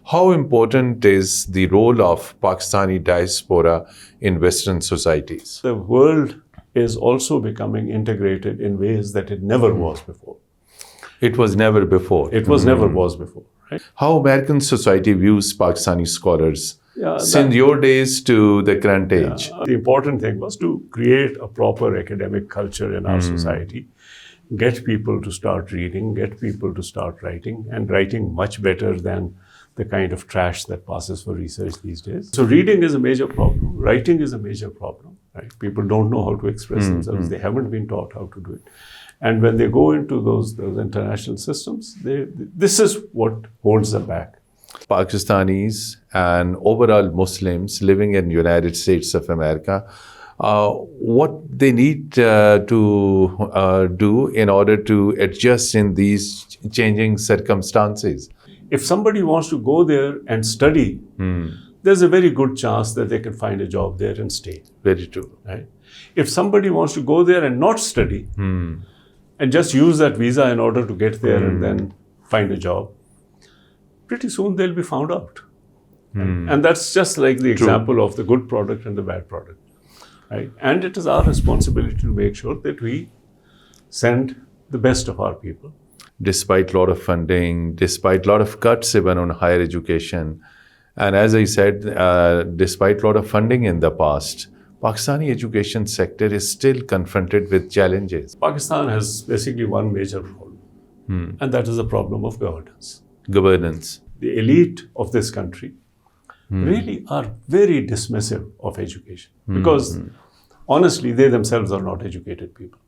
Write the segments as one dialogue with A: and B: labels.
A: how important is the role of Pakistani diaspora in Western societies?
B: The world is also becoming integrated in ways that it never was before.
A: It was never before.
B: It was never was before, right?
A: How American society views Pakistani scholars since your days to the current age?
B: The important thing was to create a proper academic culture in our society, get people to start reading, get people to start writing, and writing much better than the kind of trash that passes for research these days. So reading is a major problem. Writing is a major problem, right? People don't know how to express themselves. They haven't been taught how to do it. And when they go into those international systems, this is what holds them back.
A: Pakistanis and overall Muslims living in United States of America, what they need to do in order to adjust in these changing circumstances.
B: If somebody wants to go there and study, there's a very good chance that they can find a job there and stay.
A: Very true.
B: Right? If somebody wants to go there and not study and just use that visa in order to get there and then find a job, pretty soon they'll be found out. And that's just like the example of the good product and the bad product. Right? And it is our responsibility to make sure that we send the best of our people.
A: Despite a lot of funding, despite a lot of cuts even on higher education, and as I said, despite a lot of funding in the past, Pakistani education sector is still confronted with challenges.
B: Pakistan has basically one major problem, and that is the problem of governance.
A: Governance.
B: The elite of this country really are very dismissive of education because honestly, they themselves are not educated people.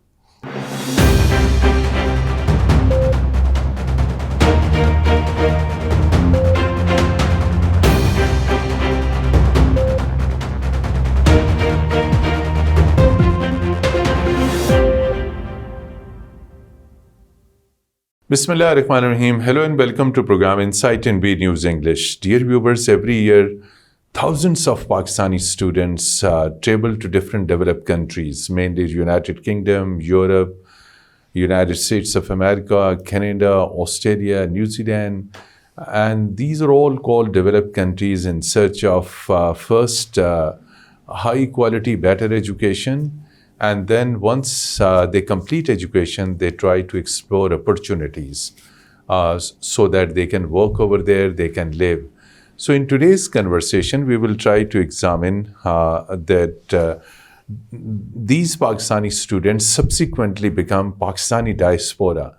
A: Bismillah ar-Rahman ar-Rahim. Hello and welcome to program Insight in B News English. Dear viewers, every year thousands of Pakistani students travel to different developed countries, mainly United Kingdom, Europe, United States of America, Canada, Australia, New Zealand. And these are all called developed countries in search of first high quality, better education. And then once they complete education, they try to explore opportunities so that they can work over there, they can live. So in today's conversation, we will try to examine that these Pakistani students subsequently become Pakistani diaspora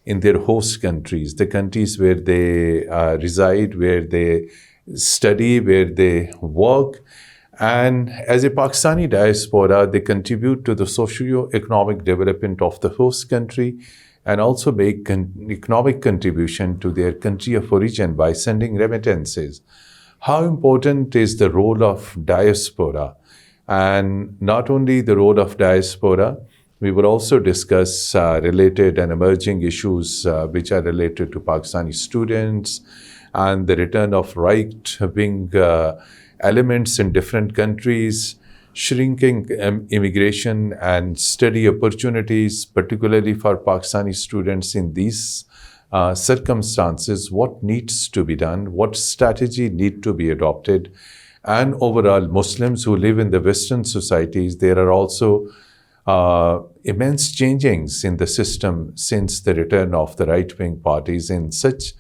A: in their host countries, the countries where they reside, where they study, where they work. And as a Pakistani diaspora, they contribute to the socio-economic development of the host country and also make economic contribution to their country of origin by sending remittances. How important is the role of diaspora? And not only the role of diaspora, we will also discuss related and emerging issues which are related to Pakistani students and the return of right-wing elements in different countries, shrinking immigration and study opportunities, particularly for Pakistani students in these circumstances, what needs to be done, what strategy need to be adopted, and overall Muslims who live in the Western societies, there are also immense changings in the system since the return of the right-wing parties. In such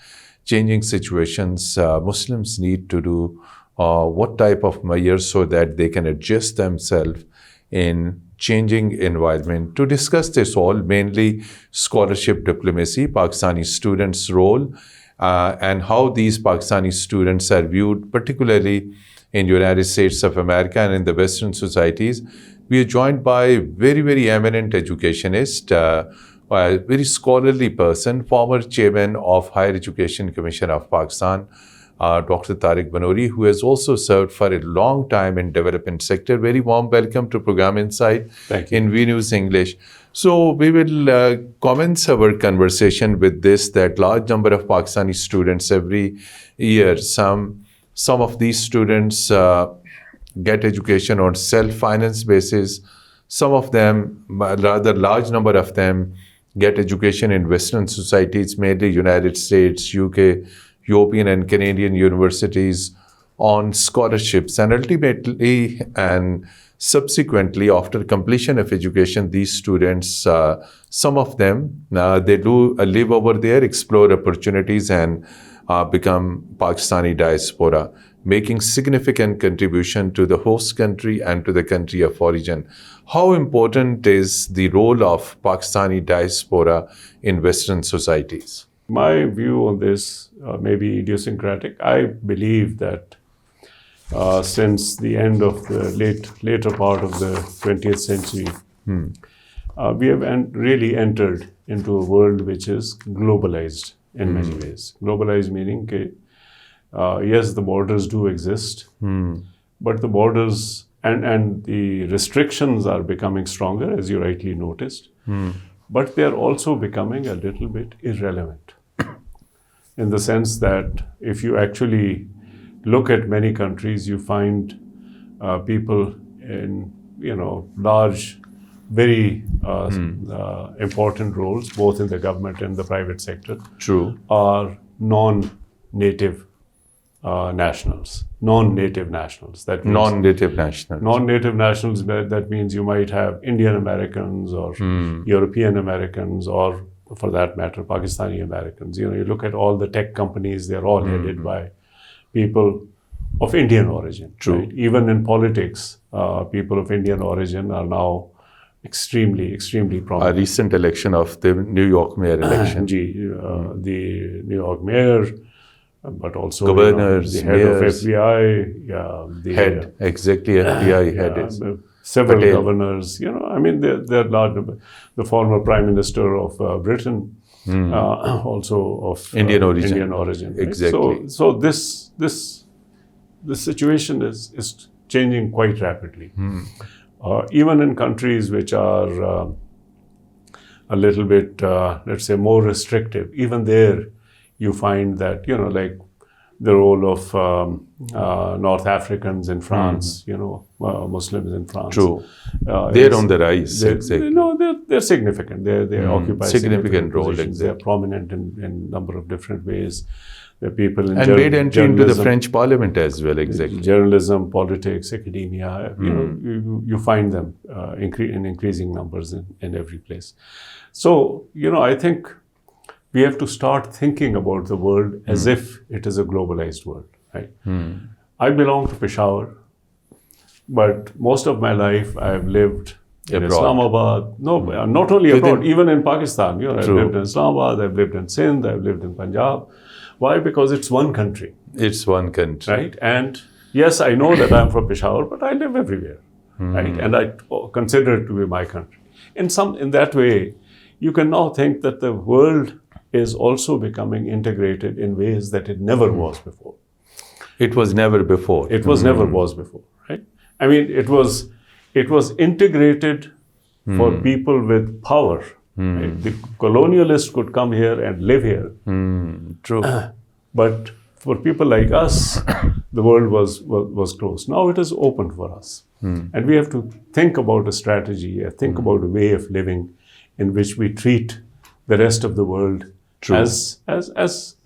A: changing situations, Muslims need to do what type of measures so that they can adjust themselves in changing environment. To discuss this all, mainly scholarship diplomacy, Pakistani students' role, and how these Pakistani students are viewed, particularly in United States of America and in the Western societies. We are joined by a very, very eminent educationist, a very scholarly person, former chairman of Higher Education Commission of Pakistan, Dr. Tariq Banuri, who has also served for a long time in development sector. Very warm welcome to program Insight in V News English. So we will commence our conversation with this, that large number of Pakistani students every year, some of these students get education on self-finance basis. Some of them, rather large number of them, get education in Western societies, mainly United States, UK, European and Canadian universities on scholarships, and ultimately and subsequently, after completion of education, these students, some of them, they do live over there, explore opportunities, and become Pakistani diaspora, making significant contribution to the host country and to the country of origin. How important is the role of Pakistani diaspora in Western societies?
B: My view on this may be idiosyncratic. I believe that since the end of the later part of the 20th century, we have really entered into a world which is globalized in many ways. Globalized meaning, yes, the borders do exist, but the borders and the restrictions are becoming stronger, as you rightly noticed, but they are also becoming a little bit irrelevant, in the sense that if you actually look at many countries, you find people in large, very important roles, both in the government and the private sector.
A: True.
B: Are non-native nationals. Non-native nationals. That means
A: non-native nationals.
B: Non-native nationals. That means you might have Indian Americans or European Americans, or for that matter, Pakistani Americans. You look at all the tech companies; they're all headed by people of Indian origin.
A: True.
B: Right? Even in politics, people of Indian origin are now extremely prominent.
A: A recent election of the New York mayor election.
B: The New York mayor, but also
A: governors,
B: the head
A: mayors,
B: of FBI, the
A: head, exactly, FBI head is
B: several
A: Patel.
B: Governors. They're large number. The former Prime Minister of Britain, also of
A: Indian origin.
B: Indian origin. Right?
A: Exactly.
B: So this situation is changing quite rapidly. Even in countries which are a little bit, let's say, more restrictive, even there you find that, like the role of North Africans in France, Muslims in France.
A: True. They're on the rise. Exactly.
B: They're significant. They occupy
A: significant role.
B: positions. They're prominent in a number of different ways. There are people in
A: And made entry into the French Parliament as well. Exactly.
B: Journalism, politics, academia. You find them in increasing numbers in every place. So I think we have to start thinking about the world as if it is a globalized world. Right? I belong to Peshawar, but most of my life I've lived in Islamabad. No, not only abroad, even in Pakistan. I've lived in Islamabad, I've lived in Sindh, I've lived in Punjab. Why? Because it's one country.
A: It's one country.
B: Right? And yes, I know that I'm from Peshawar, but I live everywhere. Right? And I consider it to be my country. In that way, you can now think that the world is also becoming integrated in ways that it never was before.
A: It was never before.
B: It was never was before. Right? I mean, it was integrated for people with power. Right? The colonialists could come here and live here.
A: True.
B: But for people like us, the world was closed. Now it is open for us. And we have to think about a strategy, think about a way of living in which we treat the rest of the world as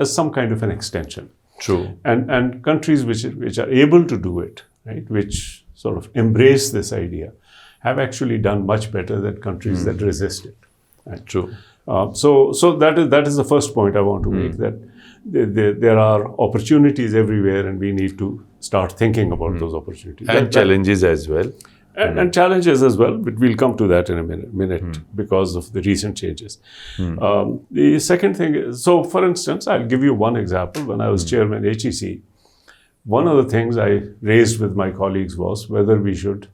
B: some kind of an extension.
A: True.
B: And countries which are able to do it, right, which sort of embrace this idea, have actually done much better than countries that resist it. Right?
A: True.
B: So that is the first point I want to make, that there are opportunities everywhere, and we need to start thinking about those opportunities.
A: And challenges as well.
B: And challenges as well, but we'll come to that in a minute because of the recent changes. The second thing is, so for instance, I'll give you one example. When I was chairman HEC, one of the things I raised with my colleagues was whether we should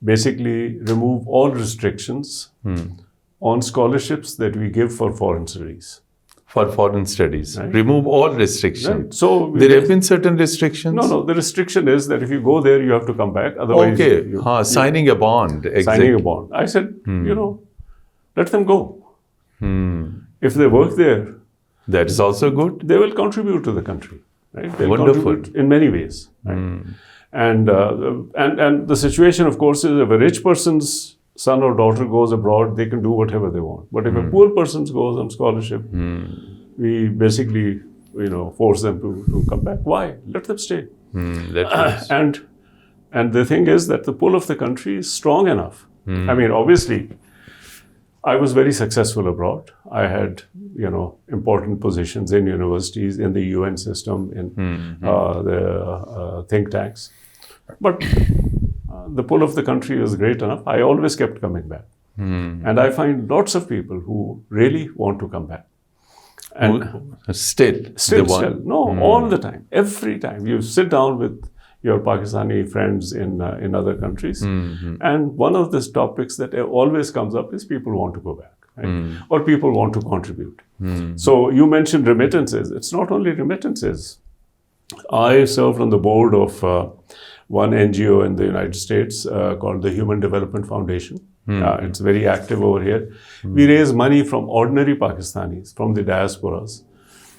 B: basically remove all restrictions on scholarships that we give for foreign studies.
A: For foreign studies.
B: Right.
A: Remove all restrictions.
B: Right. So
A: there have been certain restrictions?
B: No. The restriction is that if you go there, you have to come back. Otherwise,
A: signing a bond. Exactly.
B: Signing a bond. I said, let them go. If they work there,
A: that is also good.
B: They will contribute to the country. Right? They'll
A: Wonderful.
B: contribute in many ways. Right? And the situation, of course, is if a rich person's son or daughter goes abroad, they can do whatever they want. But if a poor person goes on scholarship, we basically force them to come back. Why? Let them stay.
A: That is.
B: And the thing is that the pull of the country is strong enough. I mean, obviously, I was very successful abroad. I had, important positions in universities, in the UN system, in the think tanks. But the pull of the country was great enough. I always kept coming back. And I find lots of people who really want to come back. And
A: Still.
B: No, all the time, every time. You sit down with your Pakistani friends in other countries, and one of the topics that always comes up is people want to go back, right? Or people want to contribute. So you mentioned remittances. It's not only remittances. I served on the board of one NGO in the United States called the Human Development Foundation. It's very active over here. We raise money from ordinary Pakistanis, from the diasporas,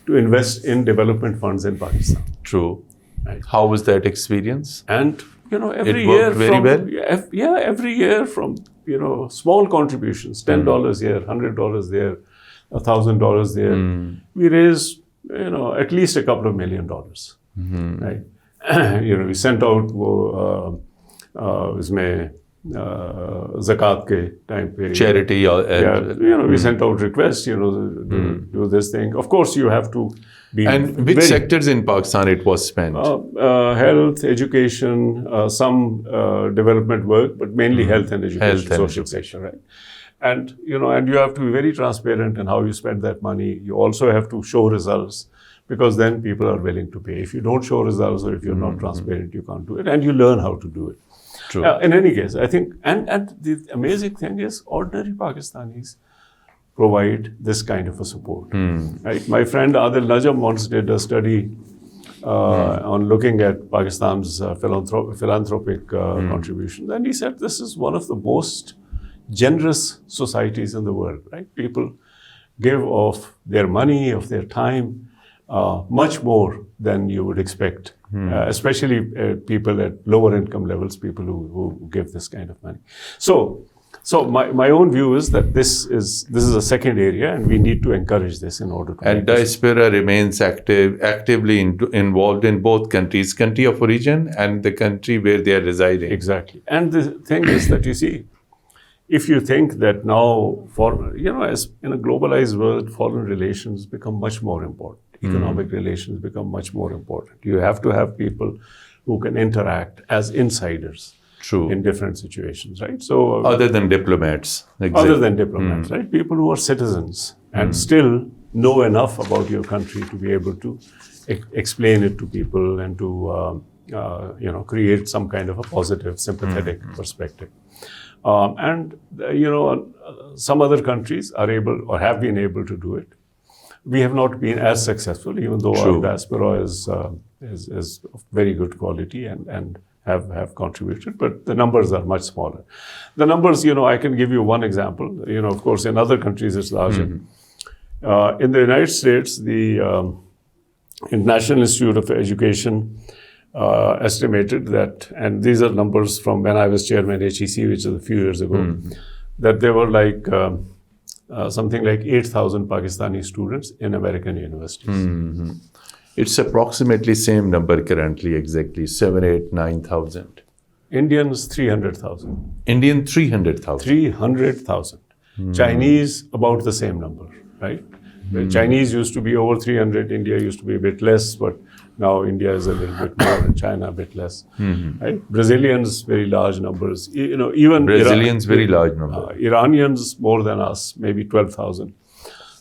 B: to invest in development funds in Pakistan.
A: True.
B: Right.
A: How was that experience?
B: And every
A: It
B: year
A: worked very well?
B: every year from small contributions, $10 here, $100 there, $1,000 there, we raise at least a couple of $1 million, right? We sent out इसमें zakat ke time pe
A: Charity or
B: we sent out requests to do this thing. Of course, you have to be.
A: And which sectors in Pakistan it was spent?
B: Health, education, some development work, but mainly health and education, social sector, right? And and you have to be very transparent in how you spend that money. You also have to show results, because then people are willing to pay. If you don't show results, or if you're not transparent, you can't do it, and you learn how to do it.
A: True.
B: In any case, I think, and the amazing thing is, ordinary Pakistanis provide this kind of a support. Right? My friend Adil Najam once did a study on looking at Pakistan's philanthropic contributions, and he said this is one of the most generous societies in the world. Right? People give of their money, of their time, much more than you would expect. Especially people at lower income levels, people who give this kind of money. So my own view is that this is a second area, and we need to encourage this in order to.
A: And diaspora remains actively involved in both countries, country of origin and the country where they are residing.
B: Exactly. And the thing is that you see, if you think that now, as in a globalized world, foreign relations become much more important. Economic relations become much more important. You have to have people who can interact as insiders.
A: True.
B: In different situations, right? So
A: other than diplomats. Exactly.
B: Other than diplomats, right? People who are citizens and still know enough about your country to be able to explain it to people and to create some kind of a positive, sympathetic perspective. And some other countries are able or have been able to do it. We have not been as successful, even though our diaspora is of very good quality and have contributed, but the numbers are much smaller. The numbers, I can give you one example. Of course, in other countries it's larger. In the United States, the National Institute of Education estimated that, and these are numbers from when I was chairman HEC, which is a few years ago, that there were like something like 8,000 Pakistani students in American universities.
A: It's approximately same number currently, exactly 7, 8, 9,000.
B: Indians 300,000.
A: Indian 300,000.
B: 300,000. Chinese about the same number, right? The Chinese used to be over 300. India used to be a bit less, but now India is a little bit more, and China a bit less. Right? Brazilians very large numbers. Even
A: Brazilians very large number.
B: Iranians more than us, maybe 12,000.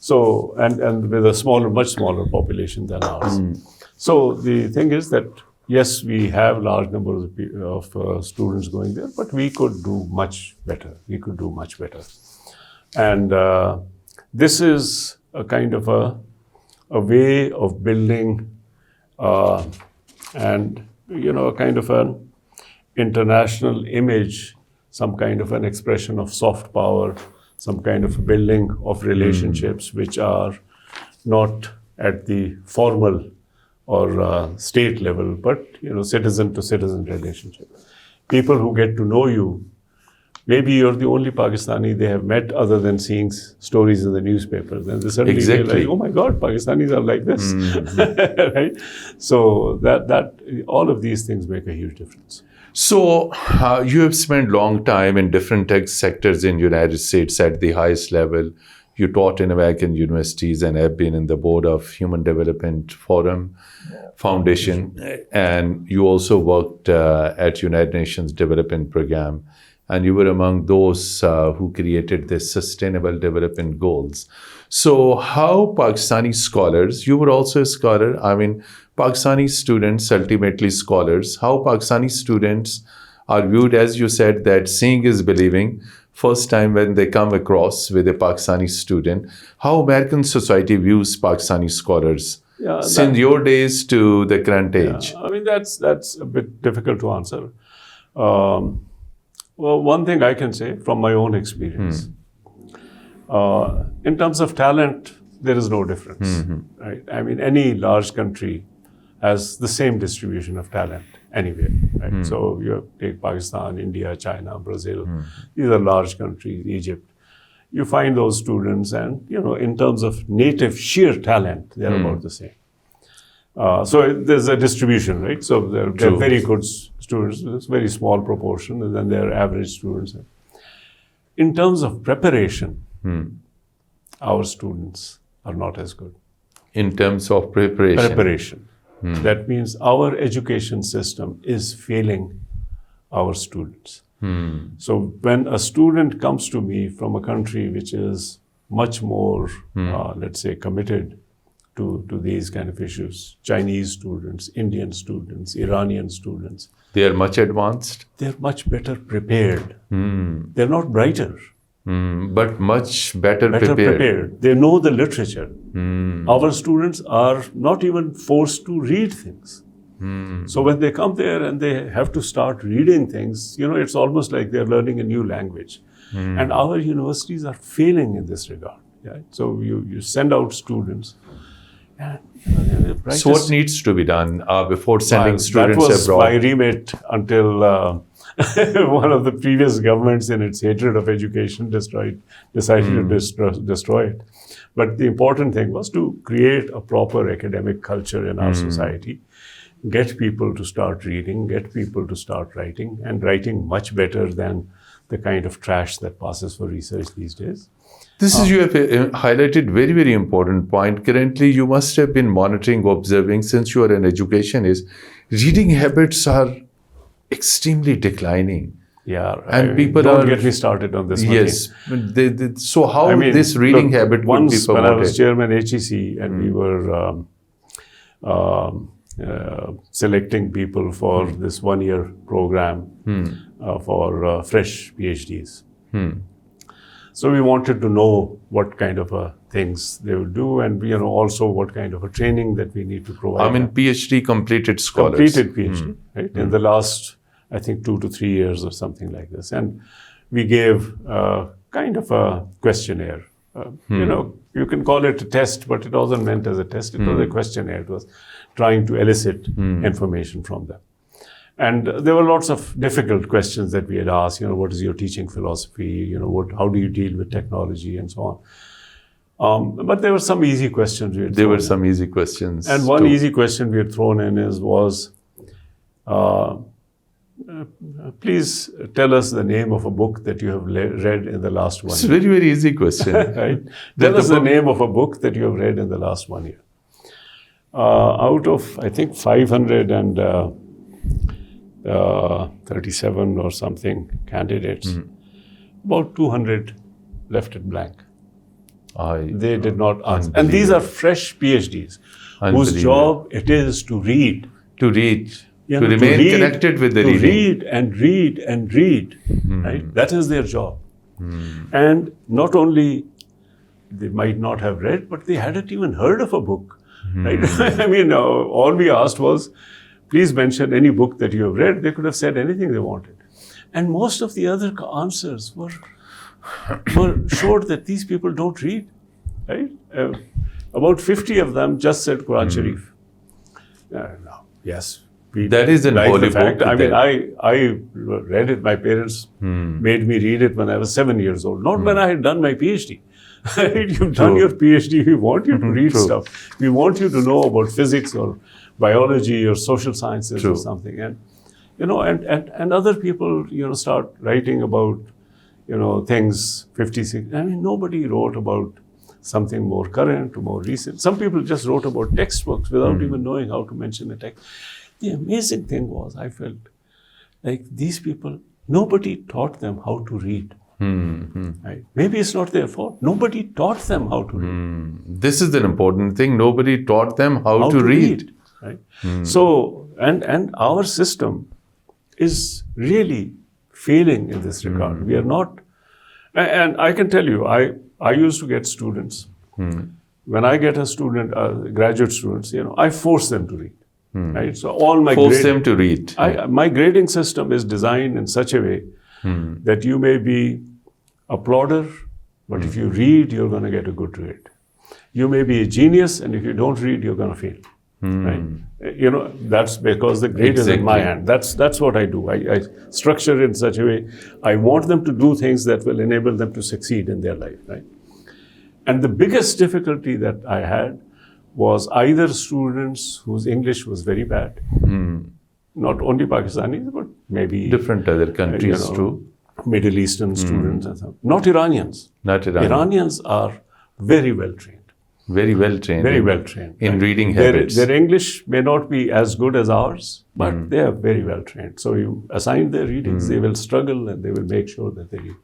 B: So, and with a much smaller population than ours. So the thing is that, yes, we have large numbers of students going there, but we could do much better. And this is a kind of a way of building and, a kind of an international image, some kind of an expression of soft power, some kind of building of relationships which are not at the formal or state level, but citizen to citizen relationship. People who get to know you maybe you're the only Pakistani they have met other than seeing stories in the newspapers. And they suddenly realize, oh my God, Pakistanis are like this. Right? So all of these things make a huge difference.
A: So you have spent long time in different tech sectors in United States at the highest level. You taught in American universities and have been in the board of Human Development Foundation. And you also worked at United Nations Development Program. And you were among those who created the Sustainable Development Goals. So how Pakistani scholars, you were also a scholar, Pakistani students, ultimately scholars, how Pakistani students are viewed, as you said, that seeing is believing. First time when they come across with a Pakistani student, how American society views Pakistani scholars since your days to the current age?
B: That's a bit difficult to answer. Well, one thing I can say from my own experience, in terms of talent, there is no difference, right? Any large country has the same distribution of talent anywhere, right? So you take Pakistan, India, China, Brazil. These are large countries, Egypt. You find those students and, in terms of native sheer talent, they're about the same. So there's a distribution, right? So they're very good students, it's a very small proportion, and then they're average students. In terms of preparation, our students are not as good.
A: In terms of preparation.
B: That means our education system is failing our students. So when a student comes to me from a country which is much more, let's say, committed to these kind of issues, Chinese students, Indian students, Iranian students.
A: They are much advanced?
B: They're much better prepared. They're not brighter.
A: But much better prepared.
B: They know the literature. Our students are not even forced to read things. So when they come there and they have to start reading things, it's almost like they're learning a new language. And our universities are failing in this regard. Yeah? So you send out students.
A: So what needs to be done before sending students abroad?
B: That was my remit until one of the previous governments, in its hatred of education, decided to destroy it. But the important thing was to create a proper academic culture in our society, get people to start reading, get people to start writing, and writing much better than the kind of trash that passes for research these days.
A: This is, you have highlighted very, very important point. Currently, you must have been monitoring, observing, since you are in education, is reading habits are extremely declining.
B: Yeah,
A: and people
B: don't get me started on this.
A: Yes. So how this reading habit would be promoted?
B: When I was chairman HEC and we were selecting people for this one-year program for fresh PhDs. So we wanted to know what kind of things they would do, and also what kind of a training that we need to provide.
A: PhD completed scholars.
B: Completed PhD, right? In the last, I think, 2 to 3 years or something like this. And we gave kind of a questionnaire. You can call it a test, but it wasn't meant as a test. It was a questionnaire. It was trying to elicit information from them. And there were lots of difficult questions that we had asked. What is your teaching philosophy? How do you deal with technology and so on? But there were some easy questions.
A: There were some easy questions.
B: And one easy question we had thrown in was, please tell us the name of a book that you have read in the last 1 year.
A: It's a very, very easy question.
B: Right? Tell us the name of a book that you have read in the last 1 year. Out of, I think, 537 or something candidates, about 200 left it blank. They did not answer. And these are fresh PhDs whose job it is to read.
A: To remain connected with the reading.
B: To read and read and read. Right? That is their job. And not only they might not have read, but they hadn't even heard of a book. Right? All we asked was, please mention any book that you have read. They could have said anything they wanted. And most of the other answers were showed that these people don't read. Right? About 50 of them just said Quran Sharif. Yes,
A: That is an
B: like
A: holy
B: the fact.
A: book
B: I mean,
A: that-
B: I read it. My parents made me read it when I was 7 years old, not when I had done my PhD. You've done your PhD. We want you to read
A: True.
B: stuff. We want you to know about physics or biology or social sciences
A: True.
B: or something. And and other people start writing about things 56. I mean, nobody wrote about something more current or more recent. Some people just wrote about textbooks without even knowing how to mention a text. The amazing thing was, I felt like these people, nobody taught them how to read. Right? Maybe it's not their fault. Nobody taught them how to read.
A: This is an important thing. Nobody taught them how to read.
B: Right? So, and our system is really failing in this regard. We are not, and I can tell you, I used to get students. When I get a student, graduate students, I force them to read. Right? So all my
A: Force them to read.
B: my grading system is designed in such a way that you may be a plodder, but if you read, you're going to get a good grade. You may be a genius, and if you don't read, you're going to fail. Right? That's because the grade is in my hand. That's what I do. I structure it in such a way. I want them to do things that will enable them to succeed in their life. Right? And the biggest difficulty that I had was either students whose English was very bad, not only Pakistanis, but maybe
A: Different other countries too.
B: Middle Eastern students and so. Not Iranians.
A: Not Iran.
B: Iranians are very well trained.
A: Very well trained.
B: Very well trained.
A: In
B: right?
A: reading
B: Their,
A: habits.
B: their English may not be as good as ours, but they are very well trained. So you assign their readings, they will struggle and they will make sure that they read.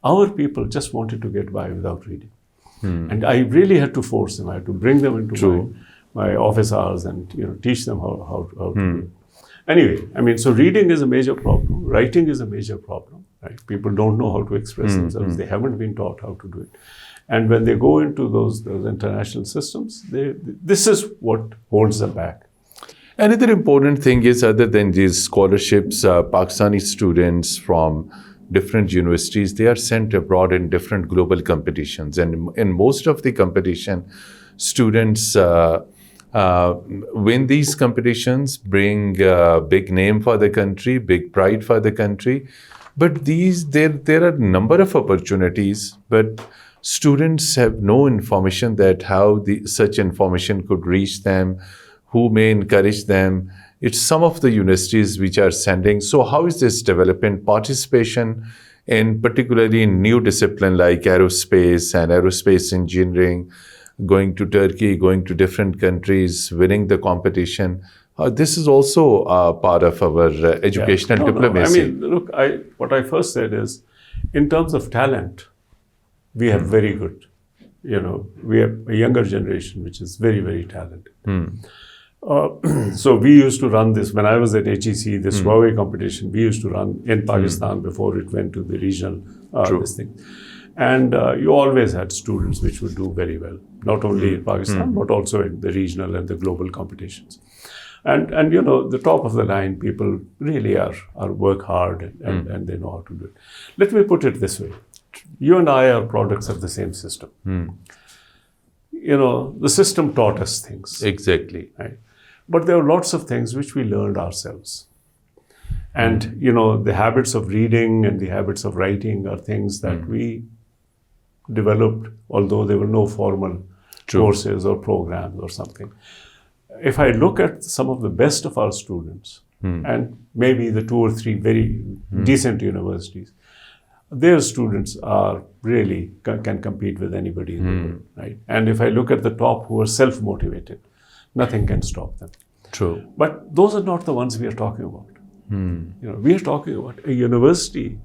B: Our people just wanted to get by without reading. And I really had to force them. I had to bring them into my office hours and teach them how to do it. Anyway, I mean, so reading is a major problem. Writing is a major problem. Right? People don't know how to express themselves. They haven't been taught how to do it. And when they go into those international systems, this is what holds them back.
A: Another important thing is, other than these scholarships, Pakistani students from different universities, they are sent abroad in different global competitions. And in most of the competition, students win these competitions, bring big name for the country, big pride for the country. But there are a number of opportunities, but students have no information that how such information could reach them, who may encourage them. It's some of the universities which are sending. So how is this development participation in particularly in new discipline like aerospace and aerospace engineering, going to Turkey, going to different countries, winning the competition? This is also part of our educational diplomacy.
B: I mean, look, what I first said is, in terms of talent, we have very good, we have a younger generation which is very, very talented. So we used to run this, when I was at HEC, this Huawei competition, we used to run in Pakistan before it went to the regional this thing. And you always had students which would do very well, not only in Pakistan, but also in the regional and the global competitions. And the top of the line people really are work hard and they know how to do it. Let me put it this way. You and I are products of the same system. The system taught us things.
A: Exactly.
B: Right? But there are lots of things which we learned ourselves. And, the habits of reading and the habits of writing are things that we developed, although there were no formal courses or programs or something. If I look at some of the best of our students, and maybe the 2 or 3 very decent universities, their students are really can compete with anybody in the world, right? And if I look at the top who are self-motivated, nothing can stop them.
A: True.
B: But those are not the ones we are talking about. We are talking about a university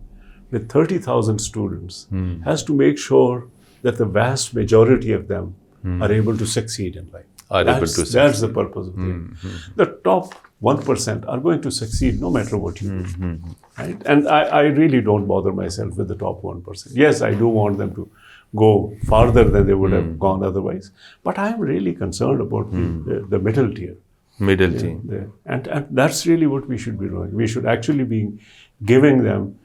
B: with 30,000 students has to make sure that the vast majority of them are able to succeed in life. That's the purpose of it. The top 1% are going to succeed no matter what you do. Right? And I really don't bother myself with the top 1%. Yes, I do want them to go farther than they would have gone otherwise. But I'm really concerned about the middle tier.
A: Middle tier.
B: And that's really what we should be doing. We should actually be giving them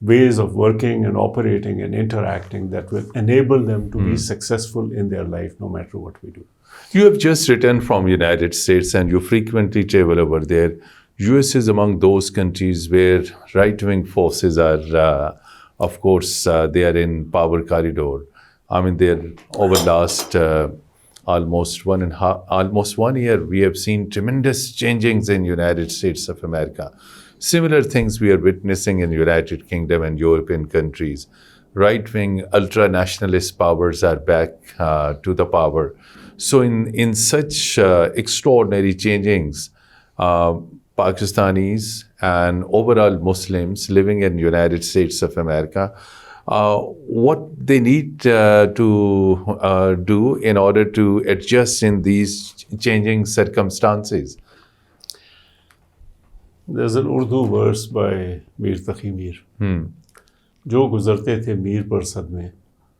B: ways of working and operating and interacting that will enable them to be successful in their life no matter what we do.
A: You have just returned from United States and you frequently travel over there. US is among those countries where right-wing forces are, of course, they are in power corridor. I mean, they're over last almost 1 year, we have seen tremendous changings in United States of America. Similar things we are witnessing in United Kingdom and European countries. Right-wing ultra-nationalist powers are back to the power. So in such extraordinary changings, Pakistanis and overall Muslims living in United States of America, what they need to do in order to adjust in these changing circumstances.
B: There's an Urdu verse by Mir Taqi Mir. जो गुजरते थे मीर पर सदमे,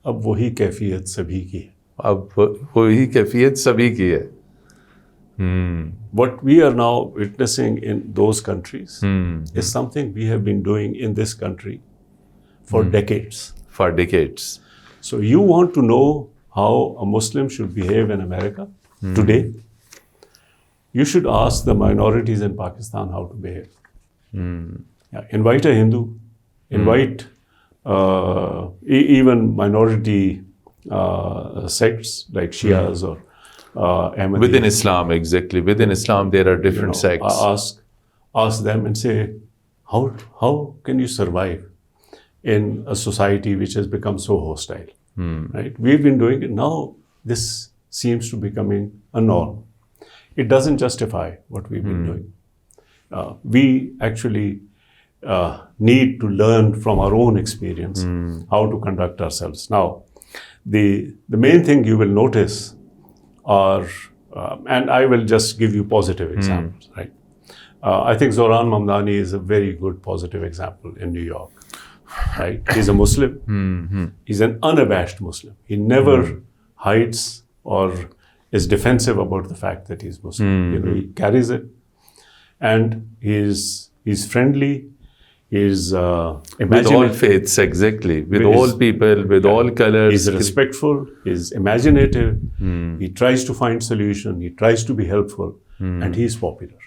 B: अब वही कैफियत सभी की है.
A: अब वही कैफियत सभी की है.
B: What we are now witnessing in those countries is something we have been doing in this country for decades.
A: For decades.
B: So you want to know how a Muslim should behave in America today? You should ask the minorities in Pakistan how to behave. Yeah, invite a Hindu, invite even minority sects like Shias or Ahmadis.
A: Within Islam, exactly. Within Islam, there are different sects.
B: Ask them and say, how can you survive in a society which has become so hostile? Right? We've been doing it. Now this seems to be becoming a norm. It doesn't justify what we've been doing. We actually need to learn from our own experience how to conduct ourselves. Now, the main thing you will notice are, and I will just give you positive examples, right? I think Zoran Mamdani is a very good positive example in New York, right? He's a Muslim. He's an unabashed Muslim. He never hides or is defensive about the fact that he's Muslim. You know, he carries it, and he's friendly. He's
A: with all faiths, exactly. With all people, with all colors.
B: He's respectful. He's imaginative. He tries to find solution. He tries to be helpful, and he's popular.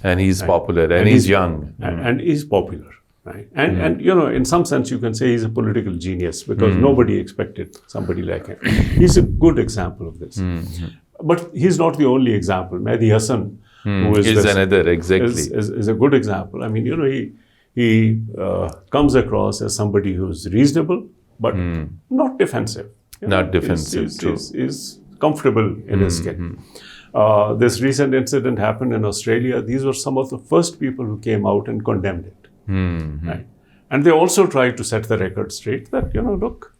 A: And he's popular, and he's young.
B: And he's popular, right? And you know, in some sense, you can say he's a political genius because nobody expected somebody like him. He's a good example of this. But he's not the only example. Mehdi Hassan, who is
A: another, exactly.
B: Is a good example. I mean, you know, he comes across as somebody who's reasonable, but not defensive.
A: Not defensive, true.
B: He's comfortable in his skin. This recent incident happened in Australia. These were some of the first people who came out and condemned it. Right? And they also tried to set the record straight that, you know, look,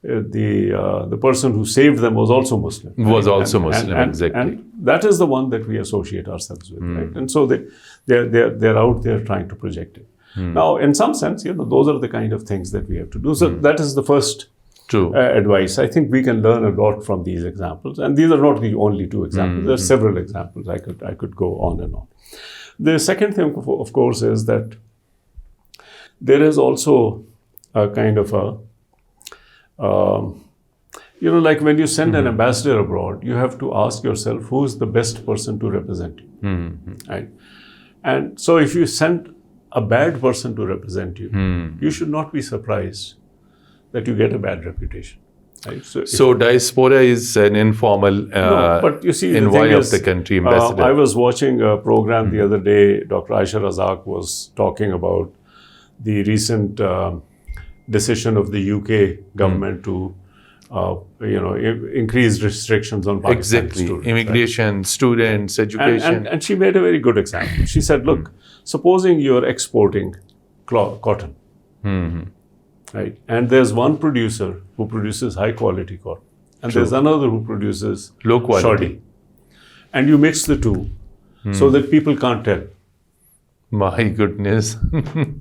B: the person who saved them was also Muslim.
A: Was also Muslim, exactly.
B: And that is the one that we associate ourselves with, right? And so they're out there trying to project it. Now, in some sense, you know, those are the kind of things that we have to do. So that is the first advice. I think we can learn a lot from these examples, and these are not the only two examples. There are several examples. I could go on and on. The second thing, of course, is that there is also a kind of a you know, like when you send an ambassador abroad, you have to ask yourself who's the best person to represent you, right? And so if you send a bad person to represent you, you should not be surprised that you get a bad reputation, right?
A: So diaspora is an informal
B: no, but you see,
A: envoy of the country ambassador.
B: I was watching a program the other day. Dr. Aisha Razak was talking about the recent decision of the UK government to, you know, increase restrictions on Pakistani students.
A: Immigration, right? Students, education.
B: And she made a very good example. She said, look, supposing you're exporting cotton, right? And there's one producer who produces high quality cotton, and there's another who produces
A: low quality.
B: Shoddy. And you mix the two so that people can't tell.
A: My goodness.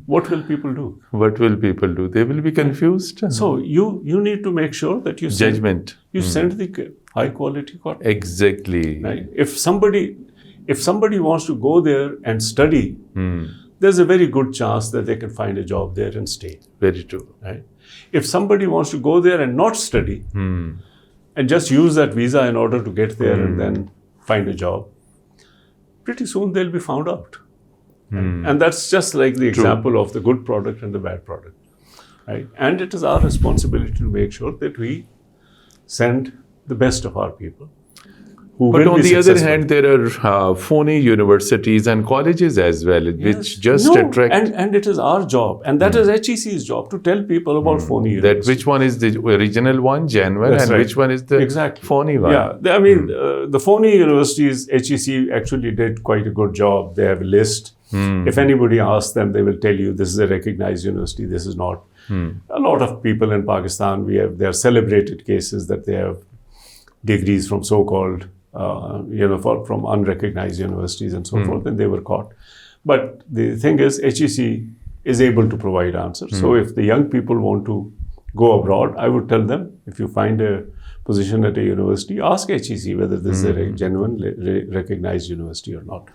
B: What will people do?
A: What will people do? They will be confused.
B: So you need to make sure that you send the high quality cotton.
A: Exactly.
B: Right? If somebody wants to go there and study, there's a very good chance that they can find a job there and stay.
A: Very true.
B: Right? If somebody wants to go there and not study, and just use that visa in order to get there and then find a job, pretty soon they'll be found out. And that's just like the example of the good product and the bad product. Right? And it is our responsibility to make sure that we send the best of our people.
A: But on the other hand, there are phony universities and colleges as well, which just attract...
B: And it is our job, and that is HEC's job, to tell people about phony universities.
A: That which one is the original one, genuine, and which one is the phony one.
B: Yeah, I mean, the phony universities, HEC actually did quite a good job. They have a list. If anybody asks them, they will tell you this is a recognized university, this is not. A lot of people in Pakistan, there are celebrated cases that they have degrees from so-called from unrecognized universities and so forth, and they were caught. But the thing is, HEC is able to provide answers. So if the young people want to go abroad, I would tell them, if you find a position at a university, ask HEC whether this is a genuine, recognized university or not.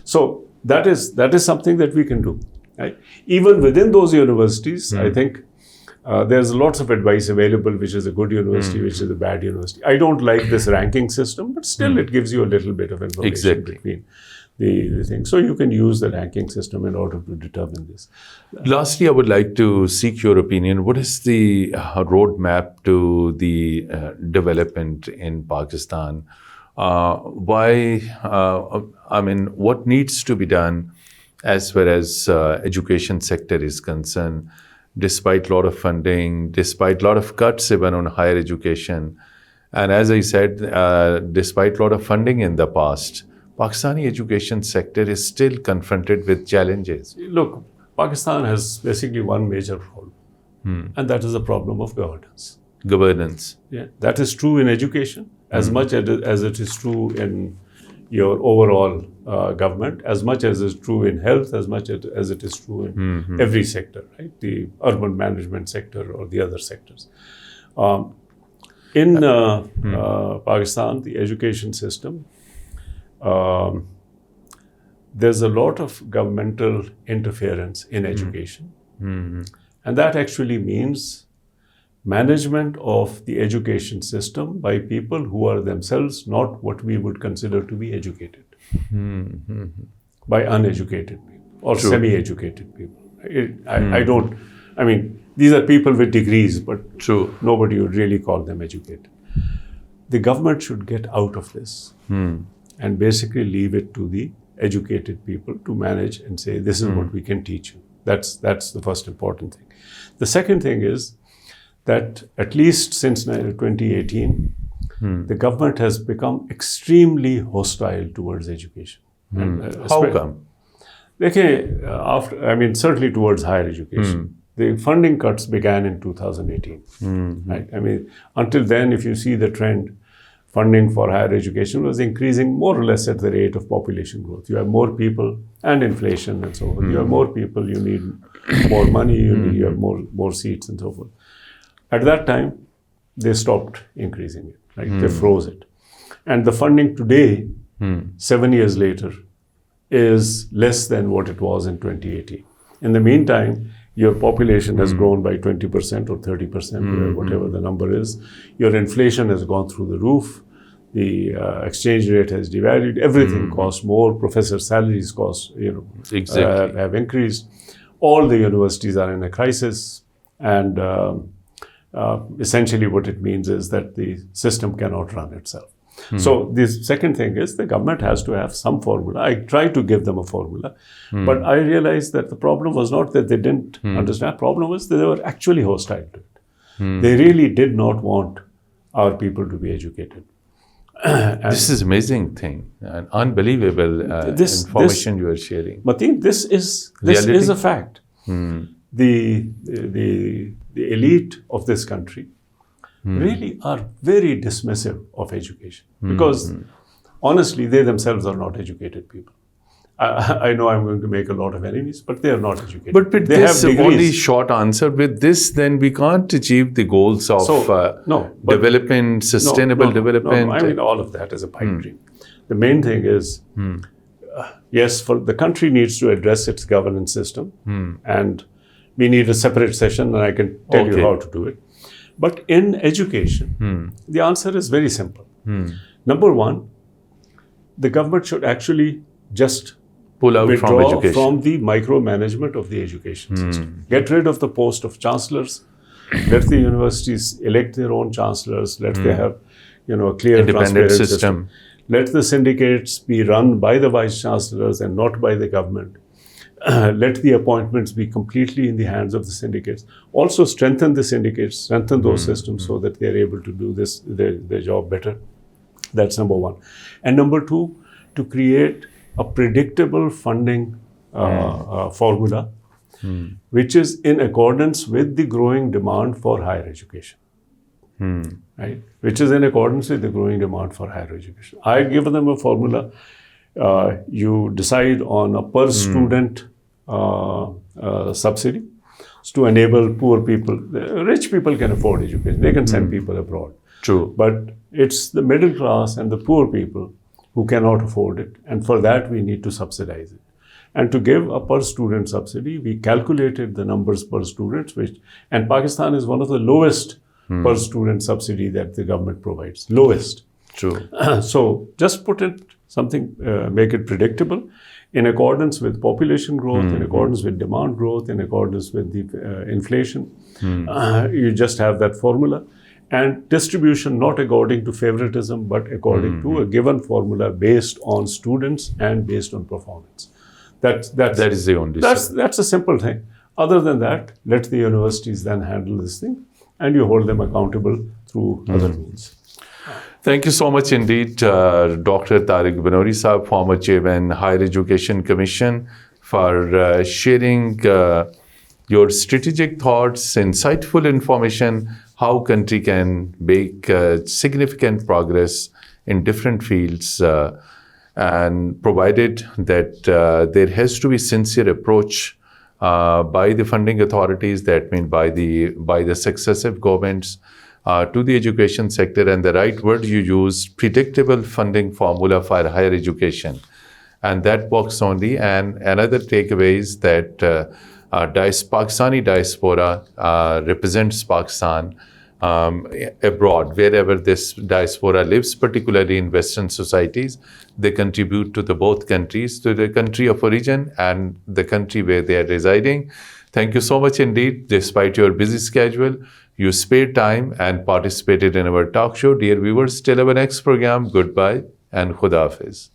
B: So that is something that we can do. Right? Even within those universities, I think there's lots of advice available, which is a good university, which is a bad university. I don't like this ranking system, but still it gives you a little bit of information between the things. So you can use the ranking system in order to determine this.
A: Lastly, I would like to seek your opinion. What is the roadmap to the development in Pakistan? What needs to be done as far as education sector is concerned? Despite a lot of funding, despite a lot of cuts even on higher education. And as I said, despite a lot of funding in the past, Pakistani education sector is still confronted with challenges.
B: Look, Pakistan has basically one major problem, and that is the problem of governance.
A: Governance.
B: Yeah, that is true in education as much as it is true in your overall government, as much as is true in health, as much as it is true in every sector, right? The urban management sector or the other sectors. In Pakistan, the education system, there's a lot of governmental interference in education. And that actually means management of the education system by people who are themselves not what we would consider to be educated, by uneducated people or semi-educated people. These are people with degrees, but nobody would really call them educated. The government should get out of this and basically leave it to the educated people to manage and say, this is what we can teach you. That's the first important thing. The second thing is that at least since 2018, the government has become extremely hostile towards education.
A: How come?
B: Certainly towards higher education. The funding cuts began in 2018. Right? Until then, if you see the trend, funding for higher education was increasing more or less at the rate of population growth. You have more people and inflation and so forth. You have more people, you need more money, you have more seats and so forth. At that time, they stopped increasing it, right? They froze it. And the funding today, 7 years later, is less than what it was in 2018. In the meantime, your population has grown by 20% or 30%, whatever the number is. Your inflation has gone through the roof. The exchange rate has devalued. Everything costs more. Professor salaries have increased. All the universities are in a crisis. And essentially what it means is that the system cannot run itself. So the second thing is the government has to have some formula. I tried to give them a formula, but I realized that the problem was not that they didn't understand. The problem was that they were actually hostile to it. They really did not want our people to be educated.
A: This is amazing thing, an unbelievable information you are sharing.
B: Mateen, this is a fact. The elite of this country really are very dismissive of education because honestly, they themselves are not educated people. I know I'm going to make a lot of enemies, but they are not educated.
A: But with this only short answer, with this, then we can't achieve the goals of development, sustainable development.
B: No, all of that is a pipe dream. The main thing is, yes, for the country needs to address its governance system, and we need a separate session, and I can tell you how to do it. But in education, the answer is very simple. Number one, the government should actually just
A: Pull out from
B: withdraw
A: education.
B: from the micromanagement of the education system. Get rid of the post of chancellors. Let the universities elect their own chancellors. Let they have, a clear,
A: Independent
B: transparent
A: system.
B: Let the syndicates be run by the vice chancellors and not by the government. Let the appointments be completely in the hands of the syndicates. Also strengthen the syndicates, strengthen those systems so that they are able to do their job better. That's number one. And number two, to create a predictable funding formula, which is in accordance with the growing demand for higher education. Right? Which is in accordance with the growing demand for higher education. I give them a formula. You decide on a per student subsidy to enable poor people. Rich people can afford education. They can send people abroad.
A: True.
B: But it's the middle class and the poor people who cannot afford it. And for that, we need to subsidize it. And to give a per student subsidy, we calculated the numbers per student, and Pakistan is one of the lowest per student subsidy that the government provides. Lowest.
A: True.
B: So just put it make it predictable in accordance with population growth, in accordance with demand growth, in accordance with the inflation. You just have that formula. And distribution not according to favoritism, but according to a given formula based on students and based on performance. That
A: is the only
B: that's a simple thing. Other than that, let the universities then handle this thing, and you hold them accountable through other means.
A: Thank you so much indeed, Dr. Tariq Banuri Saab, former Chairman, Higher Education Commission, for sharing your strategic thoughts, insightful information, how country can make significant progress in different fields, and provided that there has to be sincere approach by the funding authorities, that means by the successive governments, to the education sector, and the right word you use, predictable funding formula for higher education. And that works only. And another takeaway is that Pakistani diaspora represents Pakistan abroad, wherever this diaspora lives, particularly in Western societies. They contribute to both countries, to the country of origin and the country where they are residing. Thank you so much indeed. Despite your busy schedule, you spared time and participated in our talk show. Dear viewers, till our next program, goodbye and Khuda Hafiz.